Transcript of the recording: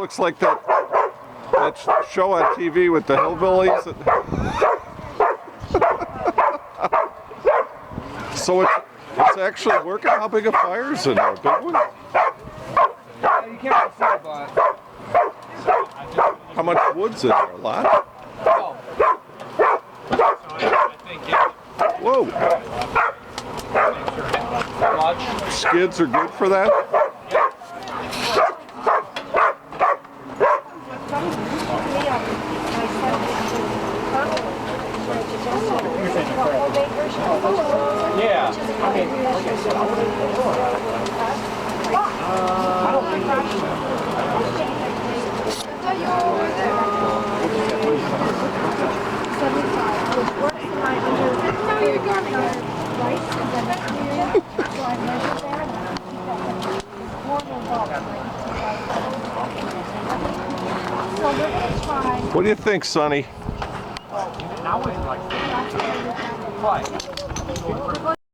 looks like that show on TV with the hillbillies. So it's actually working. How big a fire is in there? Big one? You can't see it, but... How much wood's in there? A lot? Oh. Whoa! Watch. Skids are good for that? Yeah. What do you think, Sonny? Now it's like...